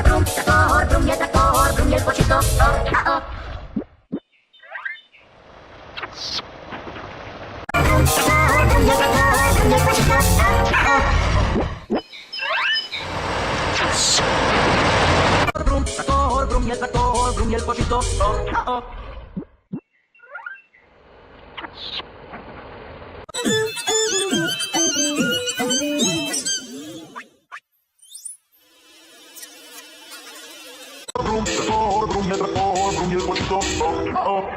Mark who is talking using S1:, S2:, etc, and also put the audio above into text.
S1: Brum, tractor, brum, el cochito, oh, oh. Brum, tractor, brum, el cochito, oh, oh. Brum, tractor, brum, el cochito, oh, oh. Brum, el tractor, brum, el cochito, oh, oh.